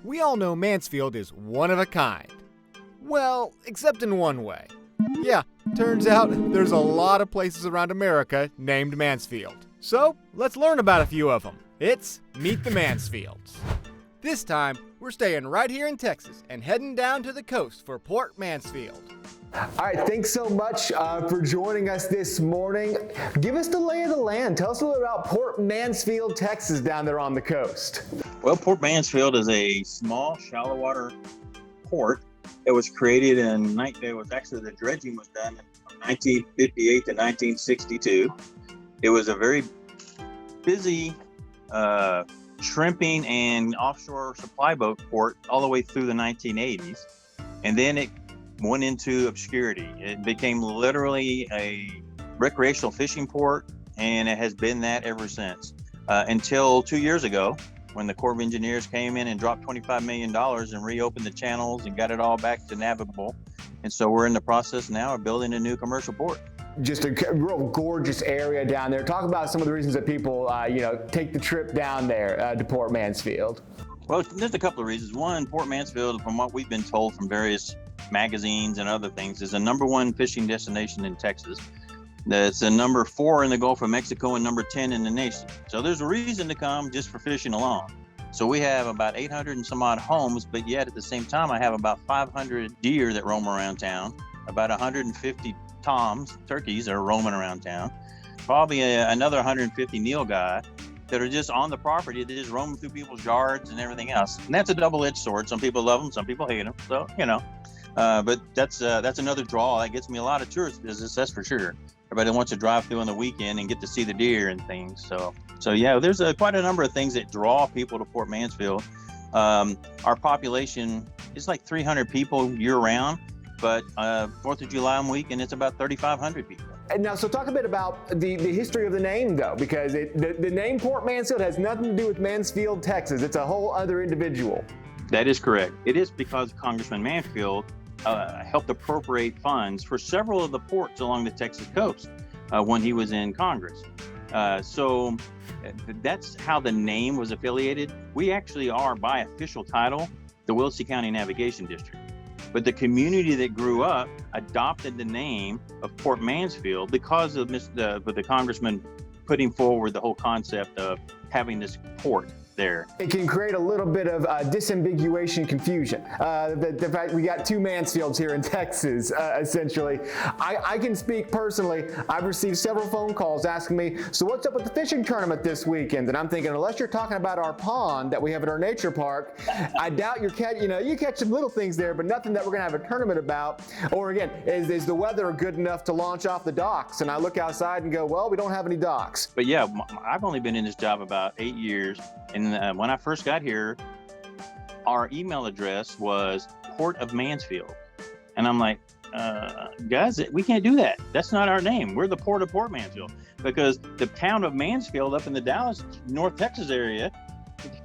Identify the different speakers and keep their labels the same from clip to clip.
Speaker 1: We all know Mansfield is one of a kind. Well, except in one way. Yeah, turns out there's a lot of places around America named Mansfield. So, let's learn about a few of them. It's Meet the Mansfields. This time, we're staying right here in Texas and heading down to the coast for Port Mansfield.
Speaker 2: All right, thanks so much for joining us this morning. Give us the lay of the land. Tell us a little about Port Mansfield, Texas, down there on the coast.
Speaker 3: Well, Port Mansfield is a small, shallow water port. It was created the dredging was done from 1958 to 1962. It was a very busy shrimping and offshore supply boat port all the way through the 1980s. And then it went into obscurity. It became literally a recreational fishing port, and it has been that ever since. Until 2 years ago, when the Corps of Engineers came in and dropped $25 million and reopened the channels and got it all back to navigable. And so we're in the process now of building a new commercial port.
Speaker 2: Just a real gorgeous area down there. Talk about some of the reasons that people, take the trip down there to Port Mansfield.
Speaker 3: Well, there's a couple of reasons. One, Port Mansfield, from what we've been told from various magazines and other things, is the number one fishing destination in Texas. That's the number 4 in the Gulf of Mexico and number 10 in the nation. So there's a reason to come just for fishing alone. So we have about 800 and some odd homes, but yet at the same time, I have about 500 deer that roam around town, about 150 toms, turkeys are roaming around town, probably another 150 nilgai that are just on the property. They just roam through people's yards and everything else. And that's a double-edged sword. Some people love them, some people hate them. So, but that's another draw. That gets me a lot of tourist business, that's for sure. Everybody wants to drive through on the weekend and get to see the deer and things. So yeah, there's quite a number of things that draw people to Port Mansfield. Our population is like 300 people year-round, but 4th of July weekend, it's about 3,500 people.
Speaker 2: And now, so talk a bit about the history of the name, though, because the name Port Mansfield has nothing to do with Mansfield, Texas. It's a whole other individual.
Speaker 3: That is correct. It is because Congressman Mansfield helped appropriate funds for several of the ports along the Texas coast when he was in Congress. So that's how the name was affiliated. We actually are, by official title, the Wilkes County Navigation District. But the community that grew up adopted the name of Port Mansfield because of the congressman putting forward the whole concept of having this port there.
Speaker 2: It can create a little bit of disambiguation confusion. The fact we got 2 Mansfields here in Texas, essentially. I can speak personally. I've received several phone calls asking me, so what's up with the fishing tournament this weekend? And I'm thinking, unless you're talking about our pond that we have at our nature park, I doubt you catch some little things there, but nothing that we're gonna have a tournament about. Or again, is the weather good enough to launch off the docks? And I look outside and go, well, we don't have any docks.
Speaker 3: But yeah, I've only been in this job about 8 years. And when I first got here, our email address was Port of Mansfield. And I'm like, guys, we can't do that. That's not our name. We're the Port of Port Mansfield. Because the town of Mansfield up in the Dallas, North Texas area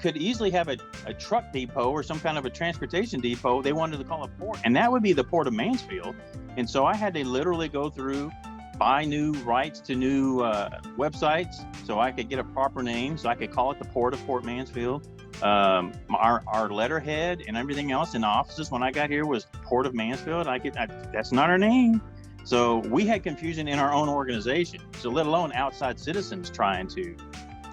Speaker 3: could easily have a truck depot or some kind of a transportation depot. They wanted to call it port. And that would be the Port of Mansfield. And so I had to literally go through, buy new rights to new websites so I could get a proper name, so I could call it the Port of Port Mansfield. Our letterhead and everything else in the offices when I got here was Port of Mansfield. That's not our name. So we had confusion in our own organization, so let alone outside citizens trying to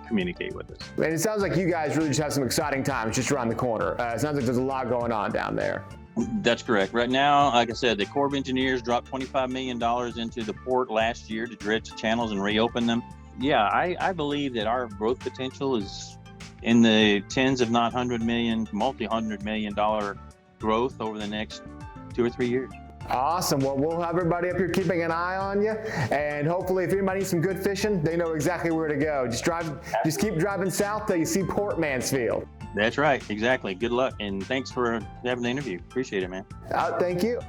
Speaker 3: communicate with us.
Speaker 2: And it sounds like you guys really just have some exciting times just around the corner. It sounds like there's a lot going on down there.
Speaker 3: That's correct. Right now, like I said, the Corps of Engineers dropped $25 million into the port last year to dredge the channels and reopen them. Yeah, I believe that our growth potential is in the tens, if not multi-$100 million growth over the next 2 or 3 years.
Speaker 2: Awesome. Well, we'll have everybody up here keeping an eye on you. And hopefully, if anybody needs some good fishing, they know exactly where to go. Just keep driving south till you see Port Mansfield.
Speaker 3: That's right. Exactly. Good luck. And thanks for having the interview. Appreciate it, man.
Speaker 2: Thank you.